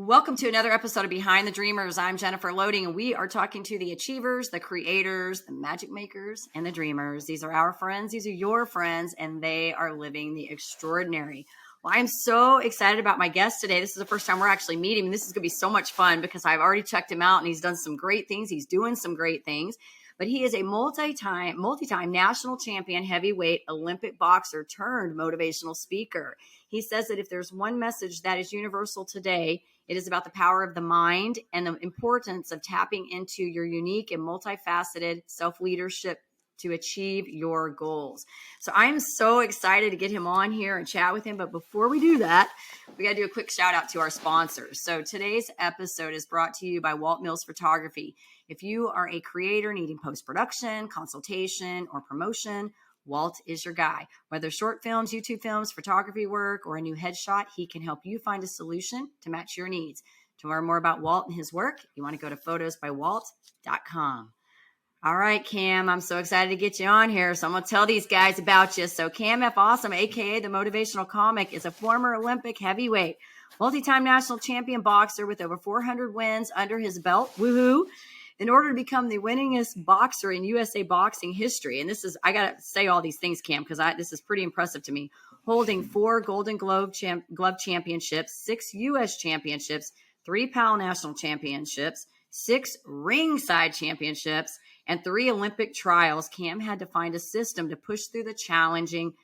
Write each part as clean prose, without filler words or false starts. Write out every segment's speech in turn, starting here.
Welcome to another episode of Behind the Dreamers. I'm Jennifer Loading, and we are talking to the achievers, the creators, the magic makers, and the dreamers. These are our friends. These are your friends, and they are living the extraordinary. Well, I'm so excited about my guest today. This is the first time we're actually meeting. This is going to be so much fun because I've already checked him out, and he's done some great things. He's doing some great things. But he is a multi-time national champion heavyweight Olympic boxer turned motivational speaker. He says that if there's one message that is universal today, it is about the power of the mind and the importance of tapping into your unique and multifaceted self-leadership to achieve your goals. So I am so excited to get him on here and chat with him. But before we do that, we got to do a quick shout out to our sponsors. So today's episode is brought to you by Walt Mills Photography. If you are a creator needing post-production, consultation, or promotion, Walt is your guy. Whether short films, YouTube films, photography work, or a new headshot, he can help you find a solution to match your needs. To learn more about Walt and his work, you want to go to photosbywalt.com. All right, Cam, I'm so excited to get you on here. So I'm going to tell these guys about you. So Cam F. Awesome, a.k.a. the Motivational Comic, is a former Olympic heavyweight, multi-time national champion boxer with over 400 wins under his belt. Woohoo! In order to become the winningest boxer in USA boxing history, and this is, I got to say all these things, Cam, because this is pretty impressive to me, holding 4 Golden Glove championships, 6 U.S. championships, 3 PAL national championships, 6 ringside championships, and 3 Olympic trials, Cam had to find a system to push through the challenges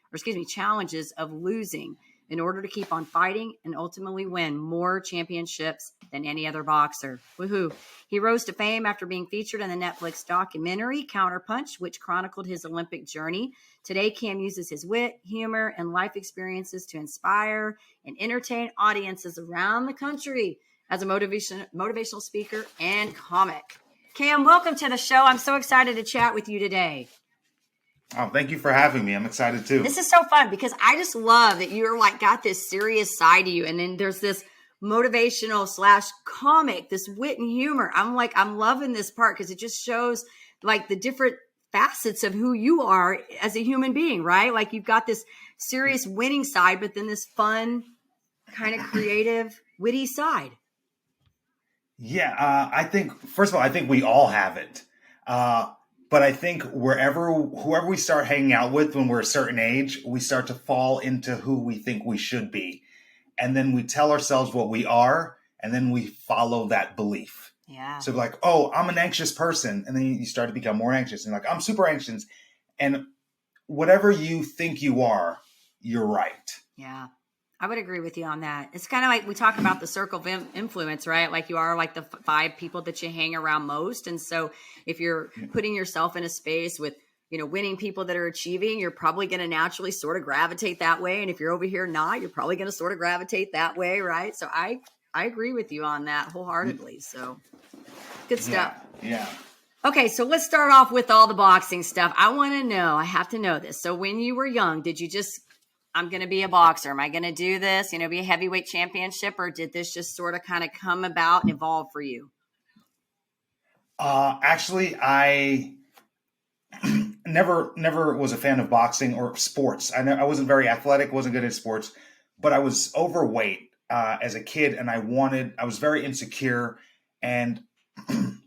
of losing in order to keep on fighting and ultimately win more championships than any other boxer. Woohoo. He rose to fame after being featured in the Netflix documentary Counterpunch, which chronicled his Olympic journey. Today, Cam uses his wit, humor, and life experiences to inspire and entertain audiences around the country as a motivational speaker and comic. Cam, welcome to the show. I'm so excited to chat with you today. Oh, thank you for having me. I'm excited too. This is so fun because I just love that you're like got this serious side to you. And then there's this motivational / comic, this wit and humor. I'm loving this part because it just shows like the different facets of who you are as a human being, right? Like you've got this serious winning side, but then this fun, kind of creative, witty side. Yeah, I think, first of all, I think we all have it. But I think whoever we start hanging out with when we're a certain age, we start to fall into who we think we should be. And then we tell ourselves what we are, and then we follow that belief. Yeah. So like, oh, I'm an anxious person. And then you start to become more anxious. And like, I'm super anxious. And whatever you think you are, you're right. Yeah. I would agree with you on that. It's kind of like we talk about the circle of influence, right? Like you are like the 5 people that you hang around most. And so if you're putting yourself in a space with, winning people that are achieving, you're probably going to naturally sort of gravitate that way. And if you're over here not, you're probably going to sort of gravitate that way, right? So I agree with you on that wholeheartedly. So good stuff. Yeah. Okay, so let's start off with all the boxing stuff. I want to know, I have to know this. So when you were young, did you just I'm going to be a boxer. Am I going to do this, be a heavyweight championship, or did this just sort of kind of come about and evolve for you? Actually, I never was a fan of boxing or sports. I wasn't very athletic, wasn't good at sports, but I was overweight as a kid, and I was very insecure, and I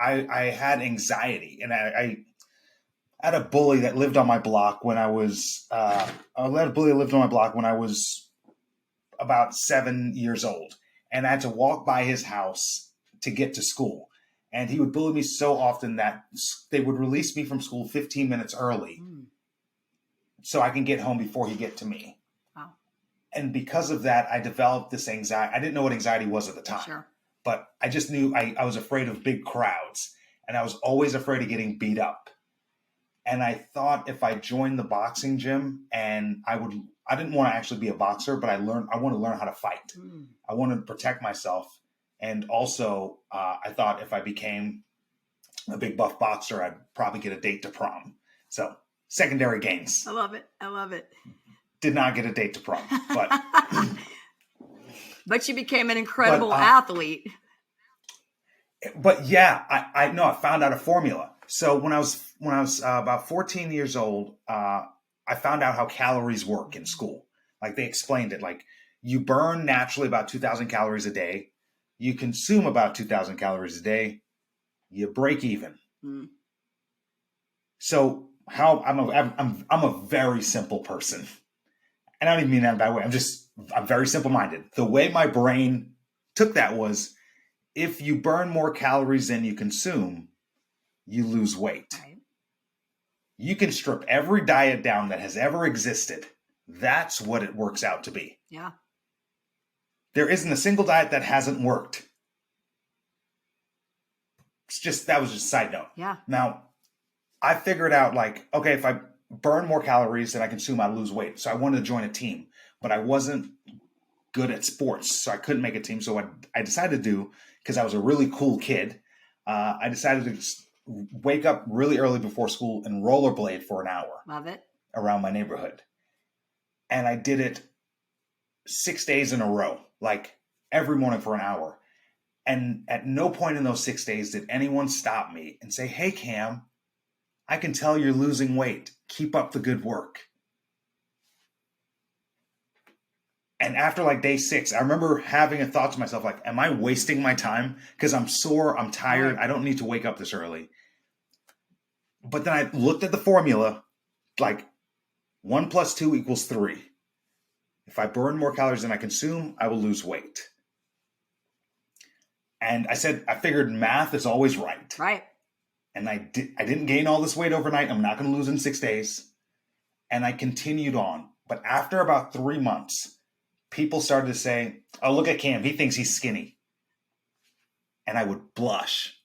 had anxiety, and I had a bully that lived on my block when I was about 7 years old, and I had to walk by his house to get to school. And he would bully me so often that they would release me from school 15 minutes early so I can get home before he get to me. Wow. And because of that, I developed this anxiety. I didn't know what anxiety was at the time, sure. But I just knew I was afraid of big crowds, and I was always afraid of getting beat up. And I thought if I joined the boxing gym, and I didn't want to actually be a boxer, but I want to learn how to fight. I want to protect myself. And also, I thought if I became a big buff boxer, I'd probably get a date to prom. So secondary gains. I love it. Did not get a date to prom, but but you became an incredible athlete. But yeah, I know I found out a formula. So when I was about 14 years old, I found out how calories work in school. Like they explained it. Like You burn naturally about 2,000 calories a day. You consume about 2,000 calories a day. You break even. Mm. So I'm a very simple person. And I don't even mean that in a bad way. I'm very simple-minded. The way my brain took that was, if you burn more calories than you consume, you lose weight. Right. You can strip every diet down that has ever existed. That's what it works out to be. Yeah. There isn't a single diet that hasn't worked. That was just a side note. Yeah. Now, I figured out, like, okay, if I burn more calories than I consume, I lose weight. So I wanted to join a team, but I wasn't good at sports, so I couldn't make a team. So I decided to do, because I was a really cool kid, I decided to wake up really early before school and rollerblade for an hour. Love it. Around my neighborhood. And I did it 6 days in a row, like every morning for an hour. And at no point in those 6 days did anyone stop me and say, "Hey, Cam, I can tell you're losing weight. Keep up the good work." And after like day 6, I remember having a thought to myself, like, am I wasting my time? Because I'm sore, I'm tired, I don't need to wake up this early. But then I looked at the formula, like 1 + 2 = 3. If I burn more calories than I consume, I will lose weight. And I figured math is always right. Right. And I didn't gain all this weight overnight. I'm not going to lose in 6 days. And I continued on. But after about 3 months, people started to say, "Oh, look at Cam. He thinks he's skinny." And I would blush.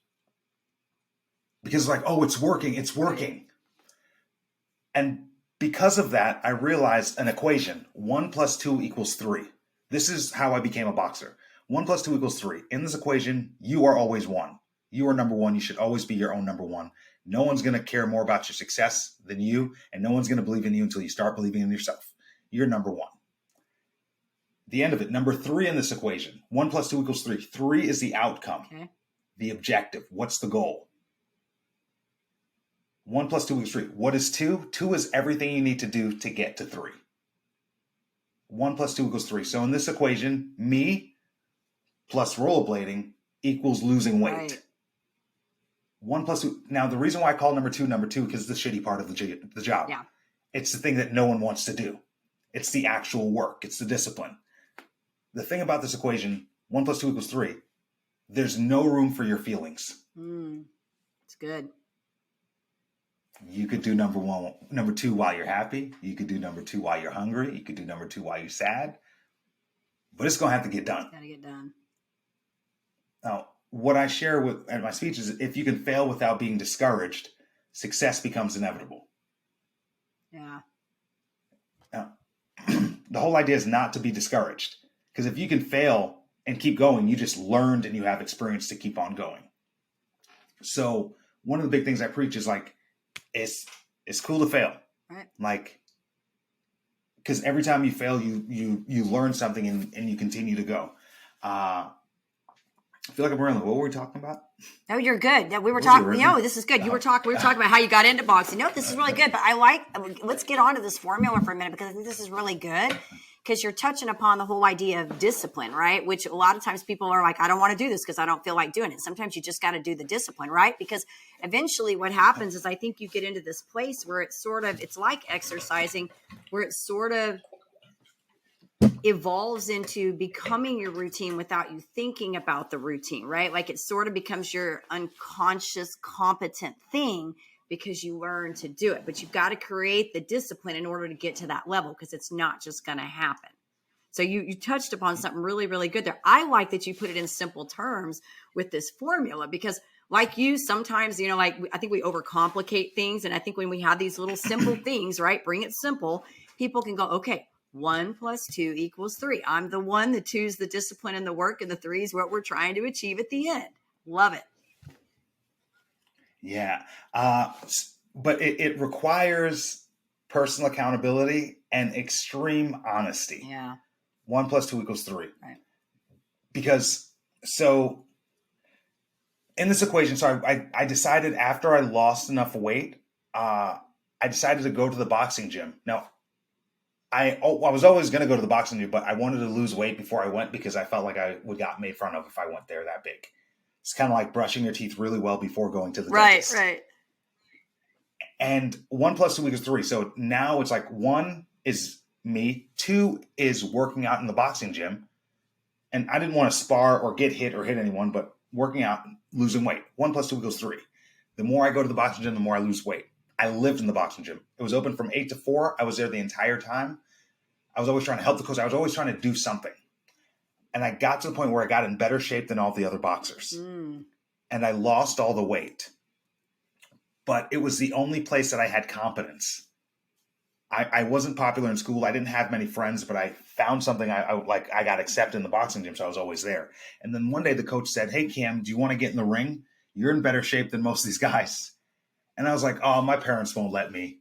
Because like, oh, it's working. It's working. And because of that, I realized an equation. 1 + 2 = 3. This is how I became a boxer. 1 + 2 = 3. In this equation, you are always one. You are number one. You should always be your own number one. No one's going to care more about your success than you, and no one's going to believe in you until you start believing in yourself. You're number one. The end of it, number 3 in this equation, 1 + 2 = 3. 3 is the outcome, the objective. What's the goal? 1 + 2 = 3. What is 2? 2 is everything you need to do to get to 3. 1 + 2 = 3. So in this equation, me plus rollerblading equals losing weight. Right. 1 + 2. Now, the reason why I call number two, because it's the shitty part of the job. Yeah. It's the thing that no one wants to do. It's the actual work. It's the discipline. The thing about this equation, 1 + 2 = 3, there's no room for your feelings. It's good. You could do number 2 while you're happy. You could do number 2 while you're hungry. You could do number 2 while you're sad. But it's going to have to get done. Got to get done. Now, what I share at my speech is, if you can fail without being discouraged, success becomes inevitable. Yeah. Now, the whole idea is not to be discouraged. Because if you can fail and keep going, you just learned and you have experience to keep on going. So one of the big things I preach is like, it's cool to fail. Right. Like, because every time you fail, you learn something and you continue to go. I feel like I'm rambling. What were we talking about? No, you're good. We were talking. No, this is good. We were talking about how you got into boxing. No, this is really good. But let's get onto this formula for a minute, because I think this is really good. Because you're touching upon the whole idea of discipline, right? Which a lot of times people are like, I don't want to do this because I don't feel like doing it. Sometimes you just got to do the discipline, right? Because eventually what happens is, I think you get into this place where it's like exercising, where it sort of evolves into becoming your routine without you thinking about the routine, right? Like it sort of becomes your unconscious competent thing because you learn to do it. But you've got to create the discipline in order to get to that level, because it's not just going to happen. So you touched upon something really, really good there. I like that you put it in simple terms with this formula, because like you, sometimes, I think we overcomplicate things. And I think when we have these little simple things, right, bring it simple, people can go, okay, 1 + 2 = 3. I'm the 1, the 2's the discipline and the work, and the 3 is what we're trying to achieve at the end. Love it. Yeah. But it requires personal accountability and extreme honesty. Yeah. 1 + 2 = 3. Right. Because in this equation, so I decided after I lost enough weight, I decided to go to the boxing gym. Now, I was always going to go to the boxing gym, but I wanted to lose weight before I went because I felt like I would got made fun of if I went there that big. It's kind of like brushing your teeth really well before going to the dentist. Right. And 1 + 2 equals 3. So now it's like 1 is me, 2 is working out in the boxing gym. And I didn't want to spar or get hit or hit anyone, but working out, losing weight. 1 + 2 equals 3. The more I go to the boxing gym, the more I lose weight. I lived in the boxing gym. It was open from 8 to 4. I was there the entire time. I was always trying to help the coach. I was always trying to do something. And I got to the point where I got in better shape than all the other boxers. And I lost all the weight. But it was the only place that I had competence. I wasn't popular in school. I didn't have many friends, but I found something I got accepted in the boxing gym, so I was always there. And then one day the coach said, "Hey, Cam, do you want to get in the ring? You're in better shape than most of these guys." And I was like, "Oh, my parents won't let me."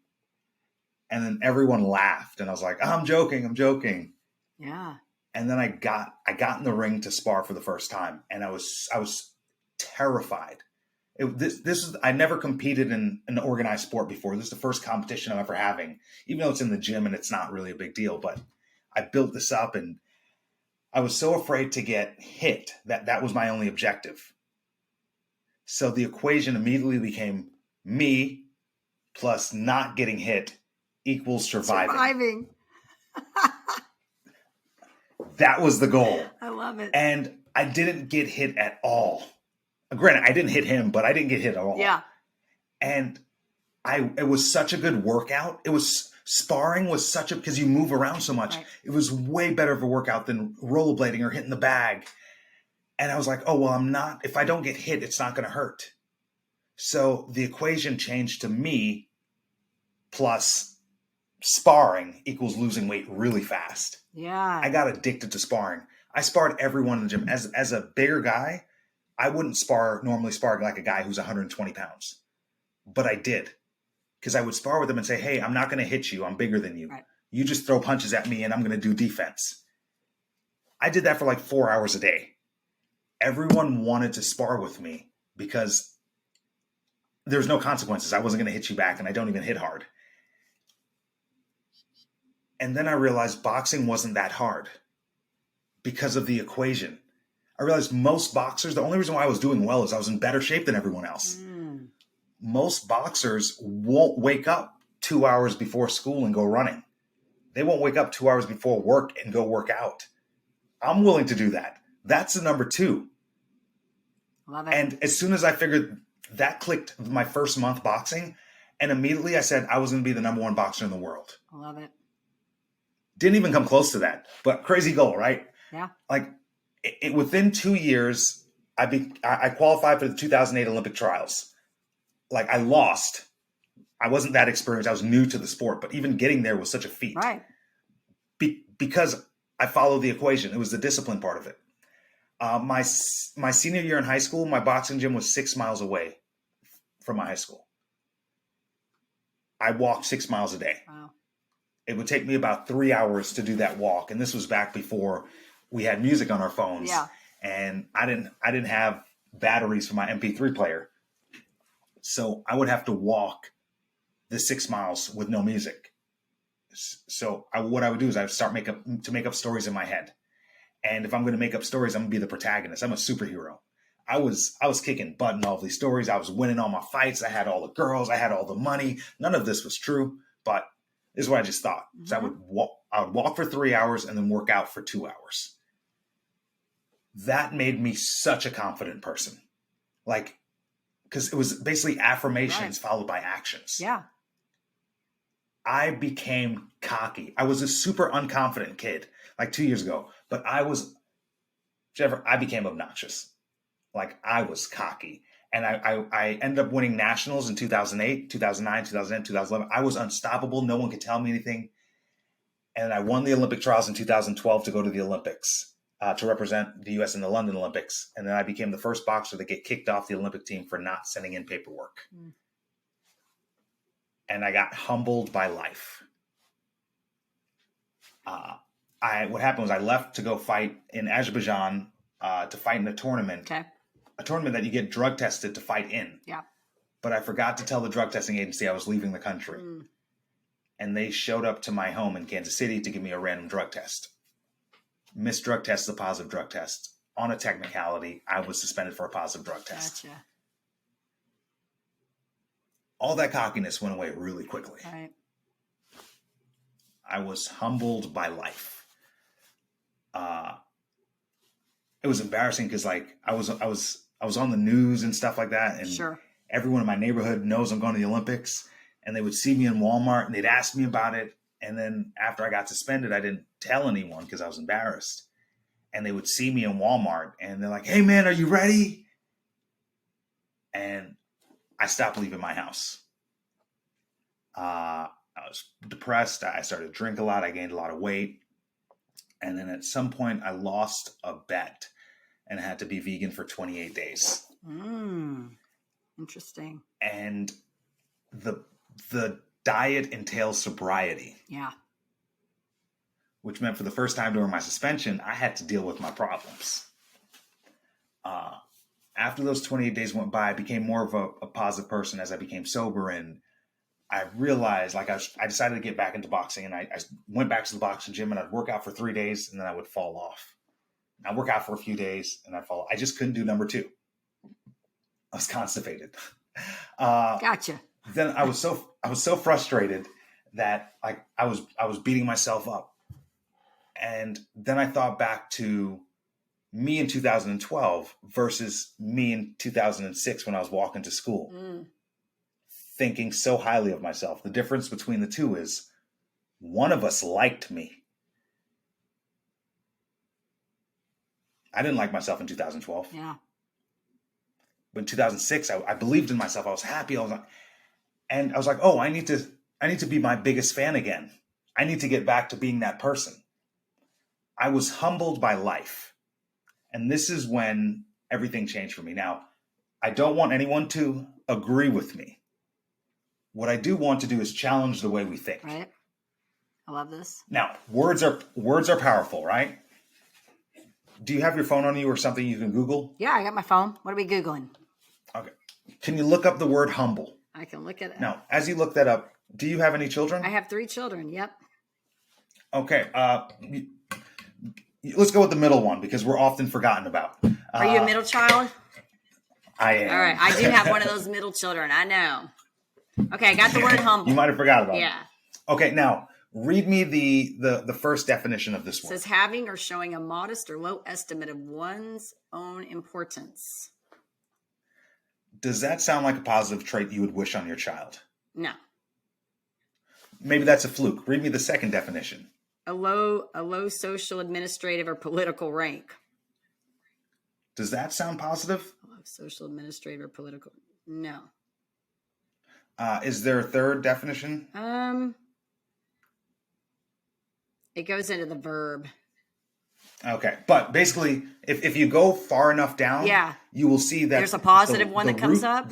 And then everyone laughed, and I was like, "Oh, I'm joking." Yeah. And then I got in the ring to spar for the first time, and I was terrified. I never competed in an organized sport before. This is the first competition I'm ever having, even though it's in the gym and it's not really a big deal. But I built this up, and I was so afraid to get hit that was my only objective. So the equation immediately became me plus not getting hit equals surviving. That was the goal. I love it. And I didn't get hit at all. Granted, I didn't hit him, but I didn't get hit at all. Yeah. And it was such a good workout. Sparring was because you move around so much. Right. It was way better of a workout than rollerblading or hitting the bag. And I was like, oh, well, if I don't get hit, it's not going to hurt. So the equation changed to me plus sparring equals losing weight really fast. Yeah. I got addicted to sparring. I sparred everyone in the gym. As a bigger guy, I wouldn't normally spar like a guy who's 120 pounds. But I did. Because I would spar with them and say, hey, I'm not going to hit you. I'm bigger than you. Right. You just throw punches at me and I'm going to do defense. I did that for like 4 hours a day. Everyone wanted to spar with me because there's no consequences. I wasn't going to hit you back, and I don't even hit hard. And then I realized boxing wasn't that hard because of the equation. I realized most boxers, the only reason why I was doing well is I was in better shape than everyone else. Most boxers won't wake up 2 hours before school and go running. They won't wake up 2 hours before work and go work out. I'm willing to do that. That's the number 2. Love it. And as soon as I figured that clicked my first month boxing, and immediately I said I was going to be the number 1 boxer in the world. I love it. Didn't even come close to that, but crazy goal, right? Yeah. Like within 2 years, I qualified for the 2008 Olympic trials. Like I lost. I wasn't that experienced. I was new to the sport, but even getting there was such a feat. Right. Because I followed the equation. It was the discipline part of it. My senior year in high school, my boxing gym was 6 miles away from my high school. I walked 6 miles a day. Wow. It would take me about 3 hours to do that walk. And this was back before we had music on our phones. Yeah. And I didn't have batteries for my MP3 player. So I would have to walk the 6 miles with no music. So what I would do is I would start make up stories in my head. And if I'm going to make up stories, I'm going to be the protagonist. I'm a superhero. I was kicking butt in all of these stories. I was winning all my fights. I had all the girls. I had all the money. None of this was true, but this is what I just thought. Mm-hmm. So I would walk for 3 hours and then work out for 2 hours. That made me such a confident person. Like, because it was basically affirmations followed by actions. Yeah. I became cocky. I was a super unconfident kid like 2 years ago, but I became obnoxious. Like I was cocky. And I ended up winning nationals in 2008, 2009, 2010, 2011. I was unstoppable. No one could tell me anything. And I won the Olympic trials in 2012 to go to the Olympics, to represent the U.S. in the London Olympics. And then I became the first boxer to get kicked off the Olympic team for not sending in paperwork. And I got humbled by life. What happened was I left to go fight in Azerbaijan to fight in a tournament. Okay. A tournament that you get drug tested to fight in. Yeah. But I forgot to tell the drug testing agency I was leaving the country. and they showed up to my home in Kansas City to give me a random drug test. Missed drug test is a positive drug test. On a technicality, I was suspended for a positive drug test. Gotcha. All that cockiness went away really quickly. Right. I was humbled by life. It was embarrassing because like I was on the news and stuff like that, and Sure. everyone in my neighborhood knows I'm going to the Olympics, and they would see me in Walmart and they'd ask me about it. And then after I got suspended, I didn't tell anyone because I was embarrassed. And they would see me in Walmart and they're like, "Hey man, are you ready?" And I stopped leaving my house. I was depressed. I started to drink a lot. I gained a lot of weight. And then at some point I lost a bet and had to be vegan for 28 days. Interesting. And the diet entails sobriety. Yeah. Which meant for the first time during my suspension, I had to deal with my problems. After those 28 days went by, I became more of a positive person as I became sober. And I realized, like, I decided to get back into boxing. And I went back to the boxing gym and I'd work out for 3 days and then I would fall off. I'd work out for a few days and I'd fall off. I just couldn't do number 2. I was constipated. Gotcha. Then I was so frustrated that like I was beating myself up. And then I thought back to me in 2012 versus me in 2006 when I was walking to school, thinking so highly of myself. The difference between the two is one of us liked me. I didn't like myself in 2012. Yeah. But in 2006, I believed in myself. I was happy. I was like, oh, I need to be my biggest fan again. I need to get back to being that person. I was humbled by life. And this is when everything changed for me. Now, I don't want anyone to agree with me. What I do want to do is challenge the way we think. Right. I love this. Now, words are powerful, right? Do you have your phone on you or something you can Google? Yeah, I got my phone. What are we Googling? Okay. Can you look up the word humble? I can look at it. Now, as you look that up, do you have any children? I have 3 children. Yep. Okay. Let's go with the middle one because we're often forgotten about. Are you a middle child? I am. All right. I do have one of those middle children. I know. Okay. I got the word humble. You might have forgot about it. Yeah. Okay. Now, read me the first definition of this It word. says having or showing a modest or low estimate of one's own importance. Does that sound like a positive trait you would wish on your child? No. Maybe that's a fluke. Read me the second definition. A low social, administrative, or political rank. Does that sound positive? A low social, administrative, or political. No. Is there a third definition? It goes into the verb. Okay. But basically, if you go far enough down, you will see that there's a positive one that comes up.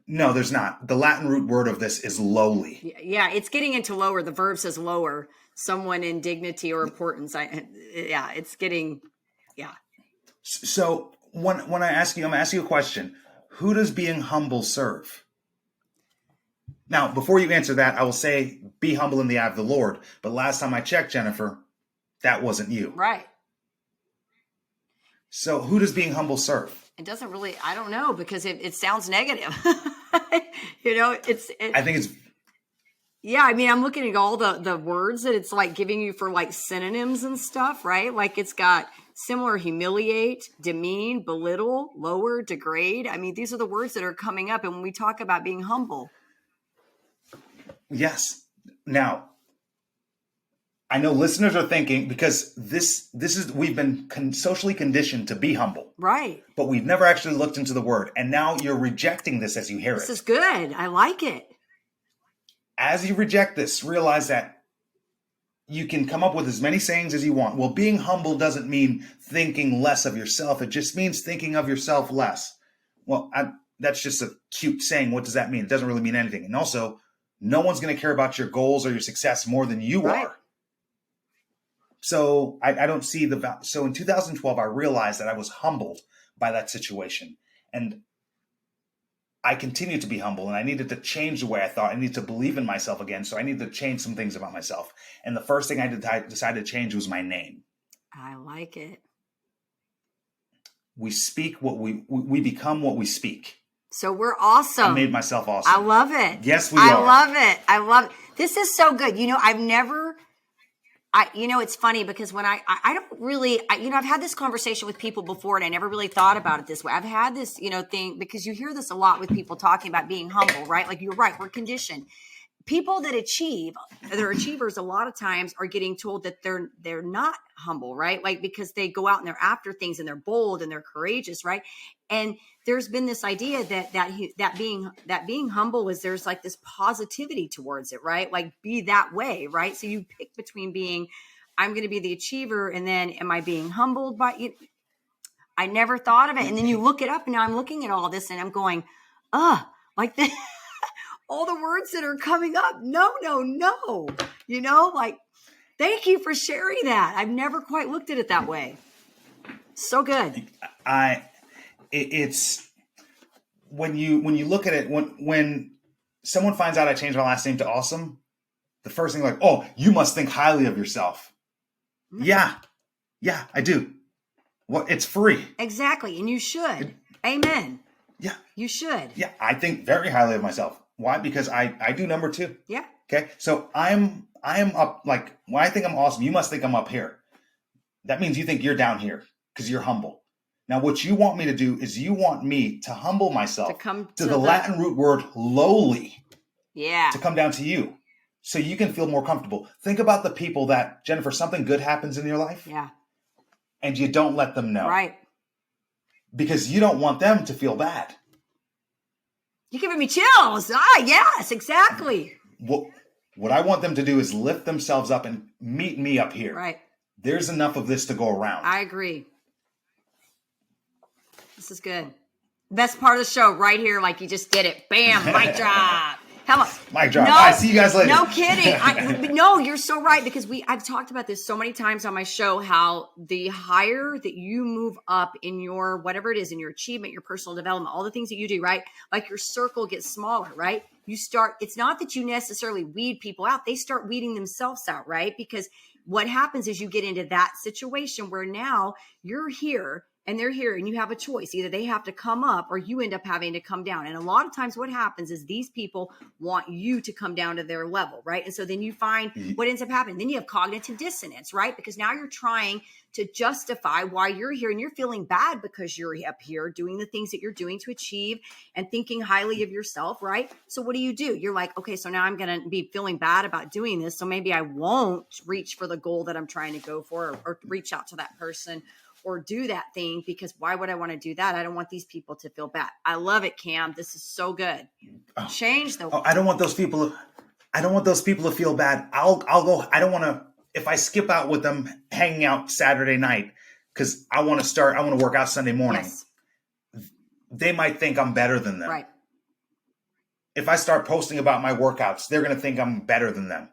No, there's not. The Latin root word of this is lowly. Yeah, it's getting into lower. The verb says lower. Someone in dignity or importance. It's getting, So when I'm going to ask you a question. Who does being humble serve? Now, before you answer that, I will say, be humble in the eye of the Lord. But last time I checked, Jennifer, that wasn't you. Right. So who does being humble serve? It doesn't really, I don't know, because it sounds negative. I think it's... Yeah, I mean, I'm looking at all the words that it's like giving you for like synonyms and stuff, right? Like it's got similar: humiliate, demean, belittle, lower, degrade. I mean, these are the words that are coming up. And when we talk about being humble. Yes. Now, I know listeners are thinking, because this is, we've been socially conditioned to be humble. Right. But we've never actually looked into the word. And now you're rejecting this as you hear it. This is good. I like it. As you reject this, realize that you can come up with as many sayings as you want. Well, being humble doesn't mean thinking less of yourself. It just means thinking of yourself less. Well, that's just a cute saying. What does that mean? It doesn't really mean anything. And also, no one's going to care about your goals or your success more than you are. So I don't see the value. So in 2012, I realized that I was humbled by that situation. And I continued to be humble, and I needed to change the way I thought. I needed to believe in myself again. So I needed to change some things about myself. And the first thing I decided to change was my name. I like it. We speak what we become what we speak. So we're awesome. I made myself awesome. I love it. Yes, we are. I love it. This is so good. I've never, it's funny because when I don't really, I've had this conversation with people before and I never really thought about it this way. I've had this, thing because you hear this a lot with people talking about being humble, right? Like you're right. We're conditioned. People that they're achievers a lot of times are getting told that they're not humble, right? Like because they go out and they're after things and they're bold and they're courageous, right? And there's been this idea that being humble is there's like this positivity towards it, right? Like be that way, right? So you pick between being, I'm going to be the achiever, and then am I being humbled by you? I never thought of it, and then you look it up, and now I'm looking at all this, and I'm going, like this. All the words that are coming up. No. Like, thank you for sharing that. I've never quite looked at it that way. So good. It's when you look at it, when someone finds out I changed my last name to Awesome, the first thing like, oh, you must think highly of yourself. Mm-hmm. Yeah, I do. Well, it's free. Exactly. And you should. Amen. Yeah. You should. Yeah. I think very highly of myself. Why? Because I do number 2. Yeah. Okay. So I am up, like when I think I'm awesome, you must think I'm up here. That means you think you're down here because you're humble. Now, what you want me to do is you want me to humble myself to come to the Latin root word lowly. Yeah. To come down to you so you can feel more comfortable. Think about the people that, Jennifer, something good happens in your life. Yeah. And you don't let them know. Right. Because you don't want them to feel bad. You're giving me chills. Yes, exactly. What I want them to do is lift themselves up and meet me up here. Right. There's enough of this to go around. I agree. This is good. Best part of the show right here, like you just did it. Bam, mic drop. How much? Mic drop. All right, see you guys later. No kidding. No, you're so right because I've talked about this so many times on my show, how the higher that you move up in your, whatever it is, in your achievement, your personal development, all the things that you do, right? Like your circle gets smaller, right? It's not that you necessarily weed people out. They start weeding themselves out, right? Because what happens is you get into that situation where now you're here and they're here and you have a choice. Either they have to come up or you end up having to come down. And a lot of times what happens is these people want you to come down to their level, right? And so then you find what ends up happening. Then you have cognitive dissonance, right? Because now you're trying to justify why you're here and you're feeling bad because you're up here doing the things that you're doing to achieve and thinking highly of yourself, right? So what do? You're like, okay, so now I'm going to be feeling bad about doing this. So maybe I won't reach for the goal that I'm trying to go for or reach out to that person or do that thing, because why would I want to do that? I don't want these people to feel bad. I love it, Cam. This is so good. Change the. I don't want those people to feel bad. I'll go. I don't want to. If I skip out with them hanging out Saturday night because I want to work out Sunday morning. Yes. They might think I'm better than them. Right. If I start posting about my workouts, they're going to think I'm better than them.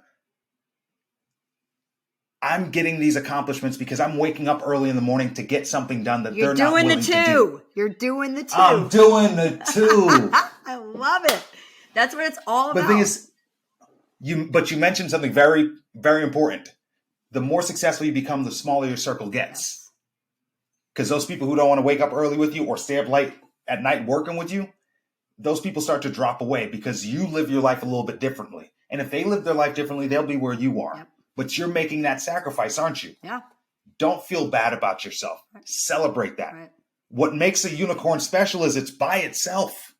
I'm getting these accomplishments because I'm waking up early in the morning to get something done that they're not willing to do. You're doing the two. I'm doing the two. I love it. That's what it's all about. But the thing is, you mentioned something very, very important. The more successful you become, the smaller your circle gets. Because those people who don't want to wake up early with you or stay up late at night working with you, those people start to drop away because you live your life a little bit differently. And if they live their life differently, they'll be where you are. Yep. But you're making that sacrifice, aren't you? Yeah. Don't feel bad about yourself. Right. Celebrate that. Right. What makes a unicorn special is it's by itself.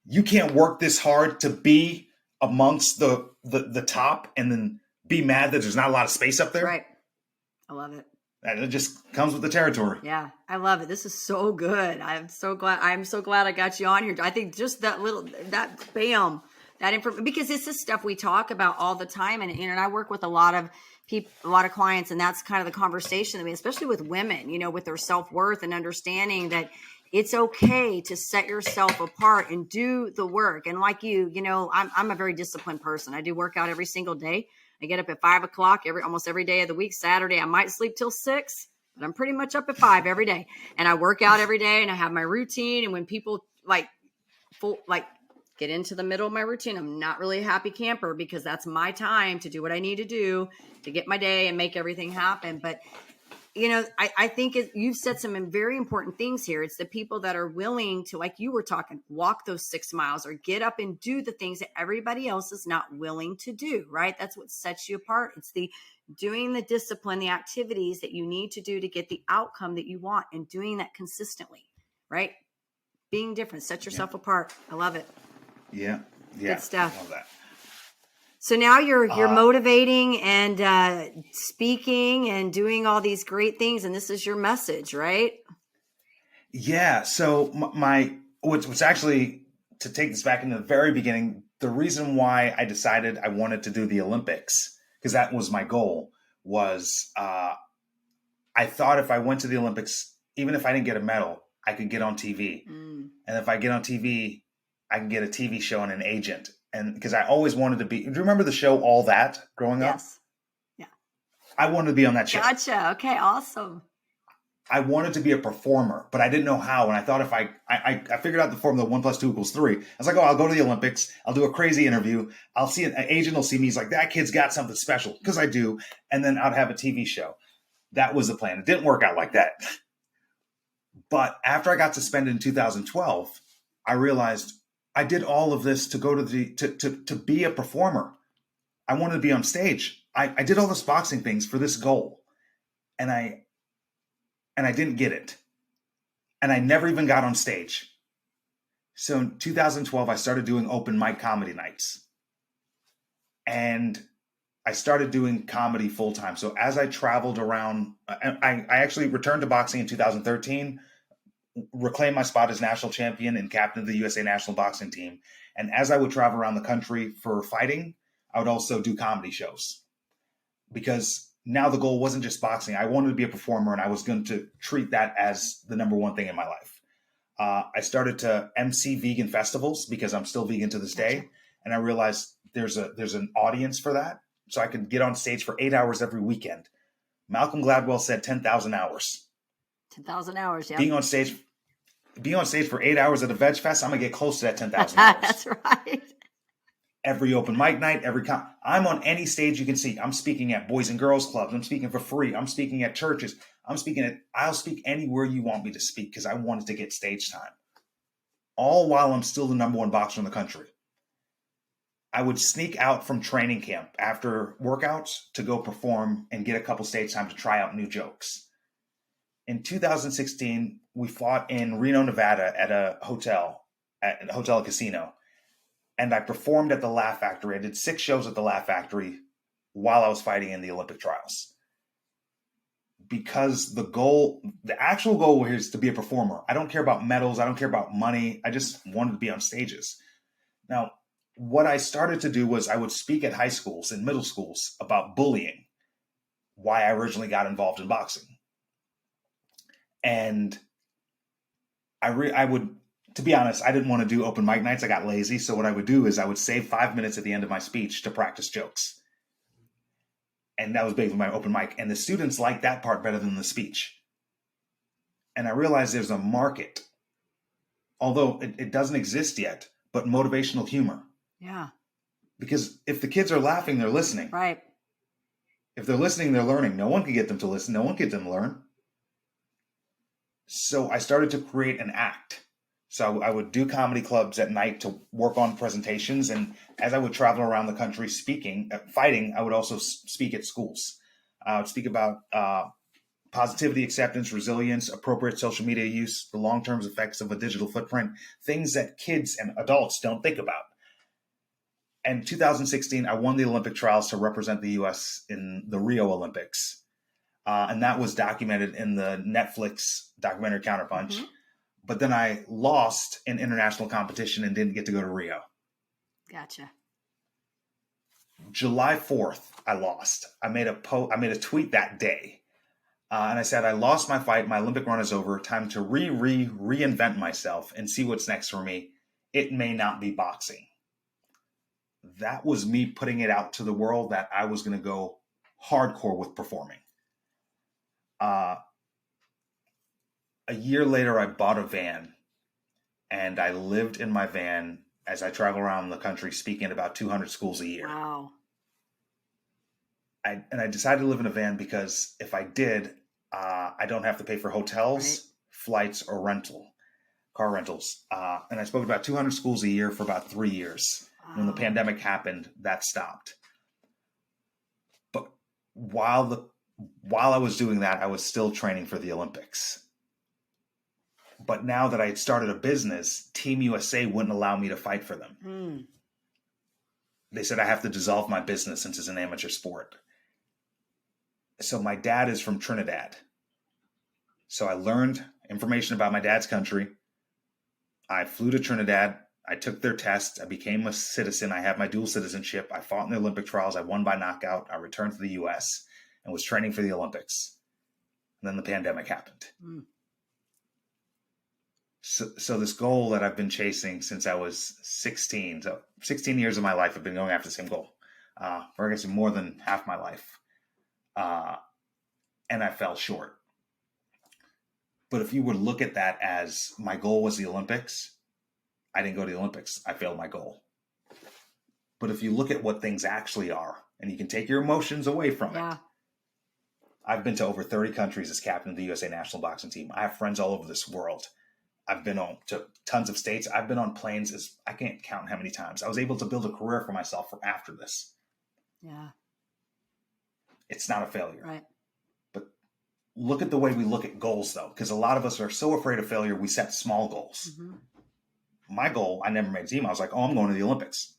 You can't work this hard to be amongst the top and then be mad that there's not a lot of space up there. Right. I love it. And it just comes with the territory. Yeah, I love it. This is so good. I'm so glad I got you on here. I think just that bam. That information, because it's this stuff we talk about all the time, and I work with a lot of people, a lot of clients, and that's kind of the conversation that we, especially with women, with their self-worth and understanding that it's okay to set yourself apart and do the work. And like I'm a very disciplined person. I do work out every single day. I get up at 5 o'clock almost every day of the week. Saturday, I might sleep till 6, but I'm pretty much up at 5 every day, and I work out every day, and I have my routine. And when people full, like, get into the middle of my routine. I'm not really a happy camper because that's my time to do what I need to do to get my day and make everything happen. But I think you've said some very important things here. It's the people that are willing to, like you were talking, walk those 6 miles or get up and do the things that everybody else is not willing to do, right? That's what sets you apart. It's the doing the discipline, the activities that you need to do to get the outcome that you want and doing that consistently, right? Being different, set yourself apart. I love it. Yeah. Good stuff. I love that. So now you're motivating and speaking and doing all these great things, and this is your message, right? Yeah. So what's actually, to take this back in the very beginning, the reason why I decided I wanted to do the Olympics, because that was my goal, was I thought if I went to the Olympics, even if I didn't get a medal, I could get on TV. And if I get on TV, I can get a TV show and an agent. And because I always wanted to be, do you remember the show All That growing up? Yes. Yeah. I wanted to be on that show. Gotcha. Okay. Awesome. I wanted to be a performer, but I didn't know how. And I thought if I figured out the formula 1 + 2 = 3. I was like, oh, I'll go to the Olympics. I'll do a crazy interview. I'll see an agent will see me. He's like, that kid's got something special, because I do. And then I'd have a TV show. That was the plan. It didn't work out like that. But after I got suspended in 2012, I realized I did all of this to go to be a performer. I wanted to be on stage. I did all this boxing things for this goal, and I didn't get it. And I never even got on stage. So in 2012, I started doing open mic comedy nights. And I started doing comedy full time. So as I traveled around, I actually returned to boxing in 2013, reclaimed my spot as national champion and captain of the USA national boxing team. And as I would travel around the country for fighting, I would also do comedy shows, because now the goal wasn't just boxing. I wanted to be a performer, and I was going to treat that as the number one thing in my life. I started to MC vegan festivals, because I'm still vegan to this day. And I realized there's an audience for that. So I could get on stage for 8 hours every weekend. Malcolm Gladwell said 10,000 hours. 10,000 hours, yeah. Being on stage for 8 hours at a veg fest, I'm going to get close to that 10,000 hours. That's right. Every open mic night, I'm on any stage you can see. I'm speaking at Boys and Girls Clubs. I'm speaking for free. I'm speaking at churches. I'll speak anywhere you want me to speak, because I wanted to get stage time. All while I'm still the number one boxer in the country. I would sneak out from training camp after workouts to go perform and get a couple stage time to try out new jokes. In 2016, we fought in Reno, Nevada at a hotel casino. And I performed at the Laugh Factory. I did 6 shows at the Laugh Factory while I was fighting in the Olympic trials. Because the actual goal here is to be a performer. I don't care about medals. I don't care about money. I just wanted to be on stages. Now, what I started to do was I would speak at high schools and middle schools about bullying, why I originally got involved in boxing. And I would, to be honest, I didn't want to do open mic nights. I got lazy. So what I would do is I would save 5 minutes at the end of my speech to practice jokes. And that was basically my open mic. And the students liked that part better than the speech. And I realized there's a market, although it doesn't exist yet, but motivational humor. Yeah. Because if the kids are laughing, they're listening. Right. If they're listening, they're learning. No one can get them to listen. No one can get them to learn. So I started to create an act. So I would do comedy clubs at night to work on presentations. And as I would travel around the country fighting, I would also speak at schools. I would speak about positivity, acceptance, resilience, appropriate social media use, the long-term effects of a digital footprint, things that kids and adults don't think about. And in 2016, I won the Olympic trials to represent the U.S. in the Rio Olympics. And that was documented in the Netflix documentary Counterpunch. Mm-hmm. But then I lost in international competition and didn't get to go to Rio. Gotcha. July 4th, I lost. I made a tweet that day. And I said, I lost my fight. My Olympic run is over. Time to reinvent myself and see what's next for me. It may not be boxing. That was me putting it out to the world that I was going to go hardcore with performing. A year later, I bought a van and I lived in my van as I travel around the country speaking at about 200 schools a year. Wow. I decided to live in a van because if I did, I don't have to pay for hotels, flights, or car rentals. And I spoke at about 200 schools a year for about 3 years. Wow. When the pandemic happened, that stopped. But while I was doing that, I was still training for the Olympics. But now that I had started a business, Team USA wouldn't allow me to fight for them. They said I have to dissolve my business since it's an amateur sport. So my dad is from Trinidad. So I learned information about my dad's country. I flew to Trinidad. I took their test. I became a citizen. I have my dual citizenship. I fought in the Olympic trials. I won by knockout. I returned to the U.S. and was training for the Olympics. And then the pandemic happened. So this goal that I've been chasing since I was 16, so 16 years of my life, I've been going after the same goal, for I guess more than half my life. And I fell short. But if you would look at that as my goal was the Olympics, I didn't go to the Olympics. I failed my goal. But if you look at what things actually are, and you can take your emotions away from it. I've been to over 30 countries as captain of the USA national boxing team. I have friends all over this world. I've been to tons of states. I've been on planes I can't count how many times. I was able to build a career for myself for after this. Yeah. It's not a failure. Right. But look at the way we look at goals, though, because a lot of us are so afraid of failure, we set small goals. My goal, I never made a team. I was like, I'm going to the Olympics.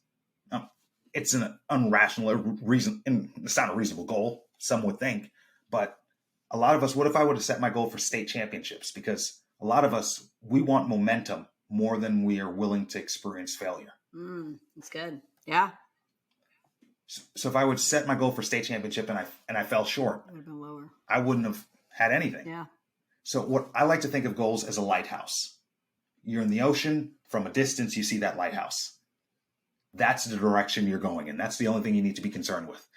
It's an unrational reason, and it's not a reasonable goal, some would think. But a lot of us, what if I would have set my goal for state championships? Because a lot of us, we want momentum more than we are willing to experience failure. That's good. Yeah. So if I would set my goal for state championship and I fell short, Would have been lower. I wouldn't have had anything. Yeah. So what I like to think of goals as a lighthouse. You're in the ocean. From a distance, you see that lighthouse. That's the direction you're going in. That's the only thing you need to be concerned with.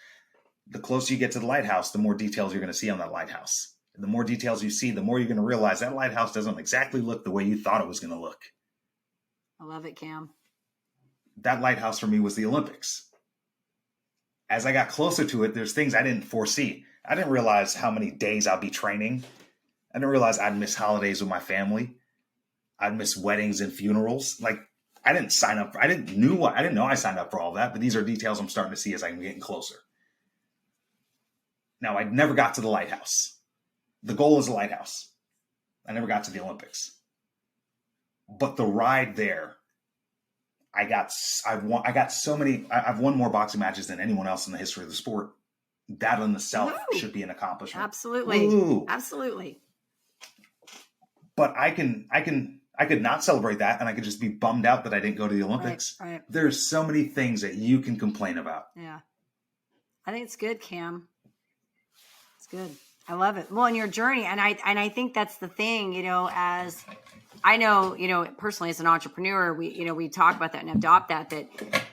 The closer you get to the lighthouse, the more details you're going to see on that lighthouse. The more details you see, the more you're going to realize that lighthouse doesn't exactly look the way you thought it was going to look. I love it, Cam. That lighthouse for me was the Olympics. As I got closer to it, there's things I didn't foresee. I didn't realize how many days I'd be training. I didn't realize I'd miss holidays with my family. I'd miss weddings and funerals. Like, I didn't sign up. I didn't know I signed up for all that, but these are details I'm starting to see as I'm getting closer. Now, I never got to the lighthouse. The goal is a lighthouse. I never got to the Olympics. But the ride there, I've won more boxing matches than anyone else in the history of the sport. That in itself should be an accomplishment. Absolutely. Woo. Absolutely. But I could not celebrate that, and I could just be bummed out that I didn't go to the Olympics. Right. There's so many things that you can complain about. Yeah. I think it's good, Cam. It's good. I love it. Well, in your journey, and I think that's the thing, as I know, personally as an entrepreneur, we talk about that and adopt that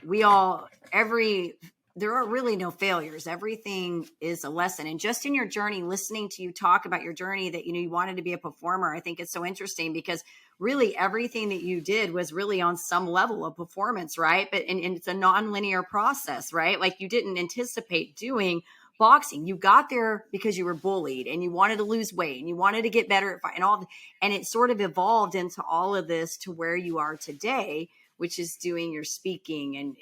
we all, there are really no failures. Everything is a lesson. And just in your journey, listening to you talk about your journey that, you wanted to be a performer, I think it's so interesting because really everything that you did was really on some level of performance, right? But, and it's a nonlinear process, right? Like you didn't anticipate doing boxing. You got there because you were bullied and you wanted to lose weight and you wanted to get better at fighting and it sort of evolved into all of this to where you are today, which is doing your speaking and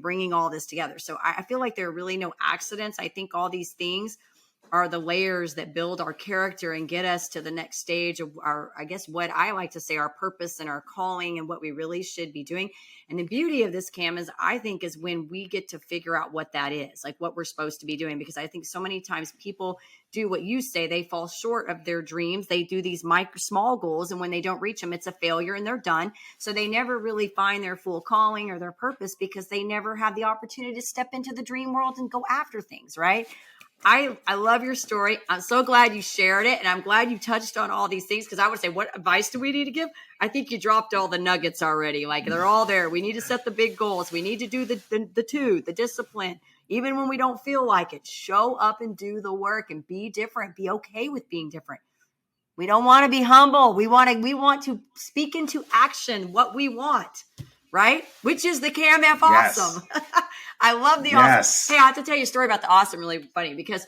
bringing all this together. So I feel like there are really no accidents. I think all these things are the layers that build our character and get us to the next stage of our, I guess what I like to say, our purpose and our calling and what we really should be doing. And the beauty of this, Cam, is I think is when we get to figure out what that is, like what we're supposed to be doing. Because I think so many times people do what you say, they fall short of their dreams. They do these small goals. And when they don't reach them, it's a failure and they're done. So they never really find their full calling or their purpose because they never have the opportunity to step into the dream world and go after things, right? I love your story. I'm so glad you shared it. And I'm glad you touched on all these things because I would say, what advice do we need to give? I think you dropped all the nuggets already. Like they're all there. We need to set the big goals. We need to do the discipline. Even when we don't feel like it, show up and do the work and be different. Be okay with being different. We don't want to be humble. We want to speak into action what we want, right? Which is the KMF awesome. Yes. I love the Yes. awesome. Hey, I have to tell you a story about the awesome, really funny, because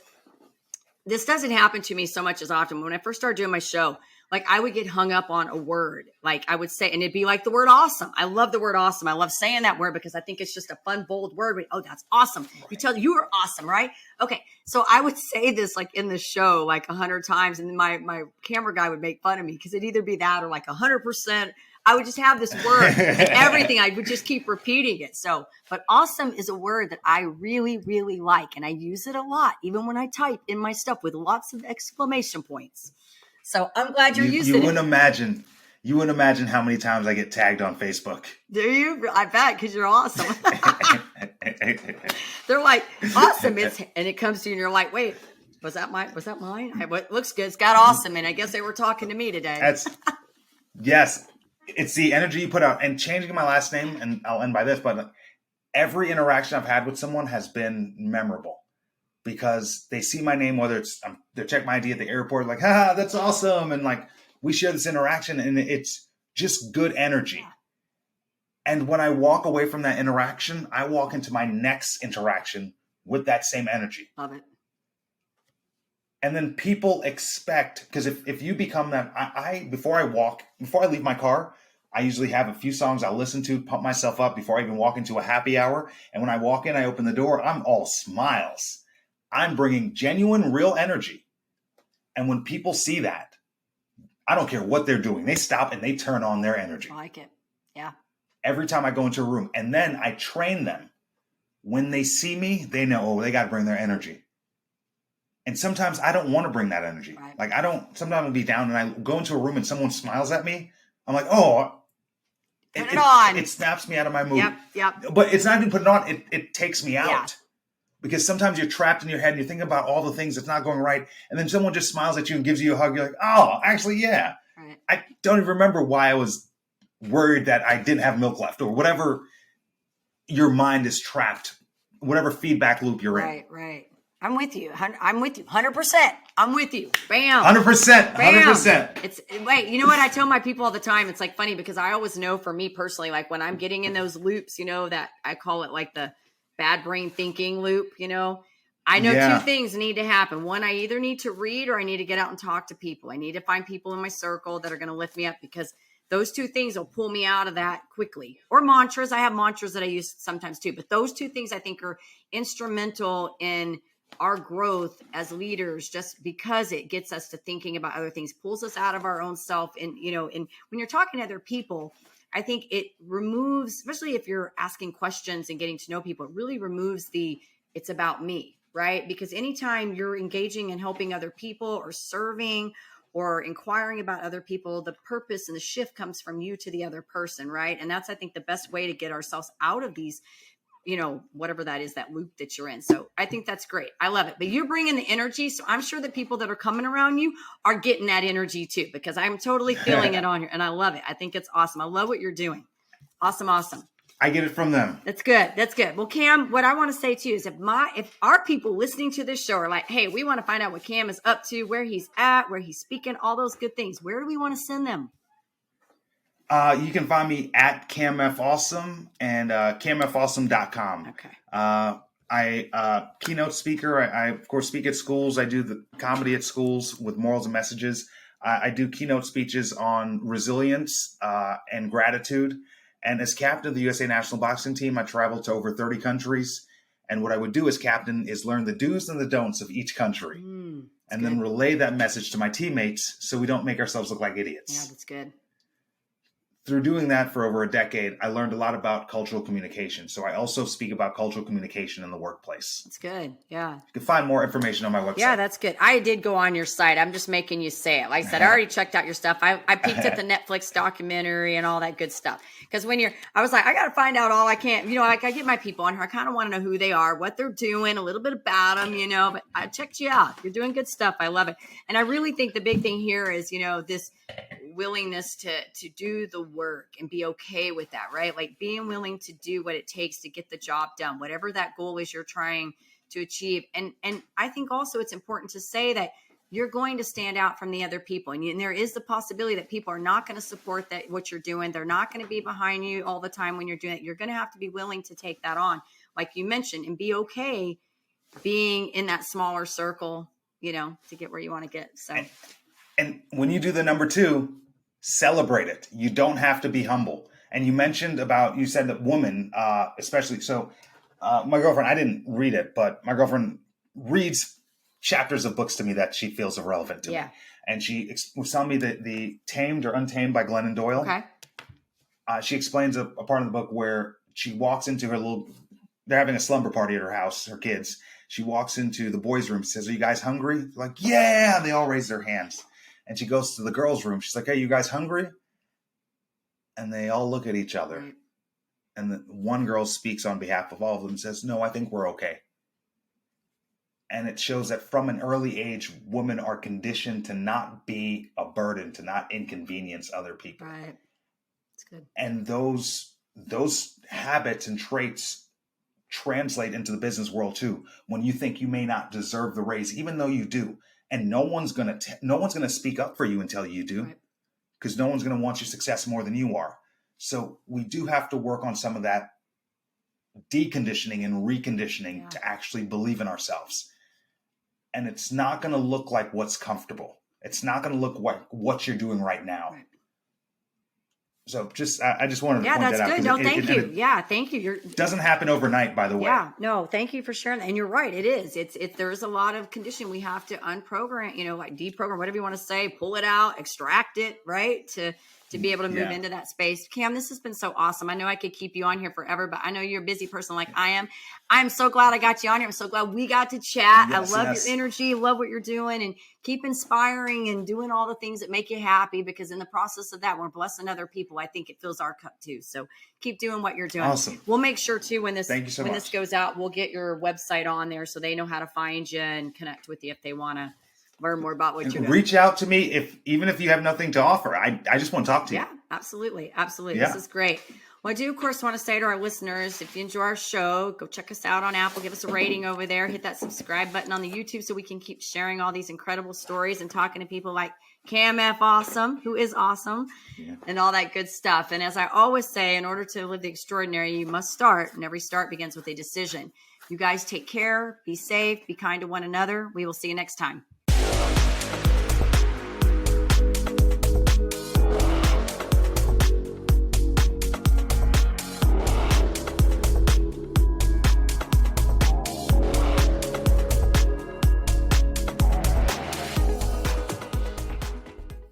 this doesn't happen to me so much as often. When I first started doing my show, like I would get hung up on a word. Like I would say, and it'd be like the word awesome. I love the word awesome. I love saying that word because I think it's just a fun, bold word. Oh, that's awesome. Right. You are awesome, right? Okay. So I would say this like in the show, like 100 times. And then my camera guy would make fun of me because it'd either be that or like 100%. I would just have this word and everything. I would just keep repeating it. So, but awesome is a word that I really, really like. And I use it a lot, even when I type in my stuff with lots of exclamation points. So I'm glad you're using it. You wouldn't imagine how many times I get tagged on Facebook. Do you? I bet, because you're awesome. They're like, awesome. And it comes to you and you're like, wait, was that mine? It looks good. It's got awesome. And I guess they were talking to me today. Yes. It's the energy you put out. And changing my last name, and I'll end by this, but every interaction I've had with someone has been memorable because they see my name, whether it's they check my ID at the airport, like, haha, that's awesome. And like, we share this interaction and it's just good energy. Yeah. And when I walk away from that interaction, I walk into my next interaction with that same energy. Love it. And then people expect, because if you become that, before I leave my car, I usually have a few songs I'll listen to, pump myself up before I even walk into a happy hour. And when I walk in, I open the door, I'm all smiles. I'm bringing genuine, real energy. And when people see that, I don't care what they're doing. They stop and they turn on their energy. I like it. Yeah. Every time I go into a room. And then I train them. When they see me, they know, oh, they got to bring their energy. And sometimes I don't want to bring that energy. Right. Like sometimes I'll be down and I go into a room and someone smiles at me. I'm like, oh, put it on. It snaps me out of my mood. Yep. But it's not even put it on. It takes me out. Yeah. Because sometimes you're trapped in your head and you're thinking about all the things that's not going right. And then someone just smiles at you and gives you a hug. You're like, oh, actually, yeah. Right. I don't even remember why I was worried that I didn't have milk left or whatever your mind is trapped, whatever feedback loop you're in. Right. I'm with you. 100%. I'm with you. Bam. 100%. 100%. Wait, you know what I tell my people all the time? It's like funny because I always know for me personally, like when I'm getting in those loops, that I call it like the bad brain thinking loop, I know two things need to happen. One, I either need to read or I need to get out and talk to people. I need to find people in my circle that are going to lift me up because those two things will pull me out of that quickly. Or mantras. I have mantras that I use sometimes too. But those two things I think are instrumental in our growth as leaders, just because it gets us to thinking about other things, pulls us out of our own self. And, and when you're talking to other people, I think it removes, especially if you're asking questions and getting to know people, it really removes it's about me, right? Because anytime you're engaging and helping other people or serving or inquiring about other people, the purpose and the shift comes from you to the other person, right? And that's, I think, the best way to get ourselves out of these whatever that is, that loop that you're in. So I think that's great. I love it. But you're bringing the energy. So I'm sure the people that are coming around you are getting that energy too, because I'm totally feeling it on here and I love it. I think it's awesome. I love what you're doing. Awesome. I get it from them. That's good. Well, Cam, what I want to say too is if our people listening to this show are like, hey, we want to find out what Cam is up to, where he's at, where he's speaking, all those good things, where do we want to send them? You can find me at CamFAwesome and CamFAwesome.com. Okay. I keynote speaker. I of course speak at schools. I do the comedy at schools with morals and messages. I do keynote speeches on resilience and gratitude. And as captain of the USA National Boxing Team, I traveled to over 30 countries. And what I would do as captain is learn the do's and the don'ts of each country. And then relay that message to my teammates so we don't make ourselves look like idiots. Yeah, that's good. Through doing that for over a decade, I learned a lot about cultural communication. So I also speak about cultural communication in the workplace. That's good. Yeah. You can find more information on my website. Yeah, that's good. I did go on your site. I'm just making you say it. Like I said, I already checked out your stuff. I peeked at the Netflix documentary and all that good stuff. Because I was like, I got to find out all I can. Like I get my people on here. I kind of want to know who they are, what they're doing, a little bit about them, but I checked you out. You're doing good stuff. I love it. And I really think the big thing here is, this willingness to do the work and be okay with that, right? Like being willing to do what it takes to get the job done, whatever that goal is you're trying to achieve. And I think also it's important to say that you're going to stand out from the other people. And there is the possibility that people are not going to support that what you're doing. They're not going to be behind you all the time when you're doing it. You're going to have to be willing to take that on, like you mentioned, and be okay being in that smaller circle, to get where you want to get. So, and when you do the number 2, celebrate it. You don't have to be humble. And you said that woman, especially. So my girlfriend, I didn't read it, but my girlfriend reads chapters of books to me that she feels are relevant to me. And she was telling me that the Tamed or Untamed by Glennon Doyle. Okay. She explains a part of the book where she walks into they're having a slumber party at her house, her kids. She walks into the boys' room, says, "Are you guys hungry?" They're like, "Yeah." They all raise their hands. And she goes to the girls' room. She's like, "Hey, you guys hungry?" And they all look at each other. Right. And the one girl speaks on behalf of all of them and says, "No, I think we're okay." And it shows that from an early age, women are conditioned to not be a burden, to not inconvenience other people. Right. That's good. And those habits and traits translate into the business world too. When you think you may not deserve the raise, even though you do, and no one's gonna speak up for you until you do, because no one's gonna want your success more than you are. So we do have to work on some of that deconditioning and reconditioning to actually believe in ourselves. And it's not going to look like what's comfortable. It's not going to look like what you're doing right now. Right. So I just wanted to point that out. Yeah, that's good. No, thank you. Thank you. It doesn't happen overnight, by the way. Yeah, no, thank you for sharing that. And you're right. It is. There's a lot of condition we have to unprogram, like deprogram, whatever you want to say, pull it out, extract it, right? To be able to move into that space. Cam, this has been so awesome. I know I could keep you on here forever, but I know you're a busy person like I am. I'm so glad I got you on here. I'm so glad we got to chat. Yes, I love your energy, love what you're doing, and keep inspiring and doing all the things that make you happy, because in the process of that, we're blessing other people. I think it fills our cup too. So keep doing what you're doing. Awesome. We'll make sure too, when this much. This goes out, we'll get your website on there so they know how to find you and connect with you if they want to learn more about what you're doing. Reach out to me even if you have nothing to offer. I just want to talk to you. Yeah, absolutely. Absolutely. Yeah. This is great. Well, I do, of course, want to say to our listeners, if you enjoy our show, go check us out on Apple. Give us a rating over there. Hit that subscribe button on the YouTube so we can keep sharing all these incredible stories and talking to people like Cam F. Awesome, who is awesome, and all that good stuff. And as I always say, in order to live the extraordinary, you must start. And every start begins with a decision. You guys take care. Be safe. Be kind to one another. We will see you next time.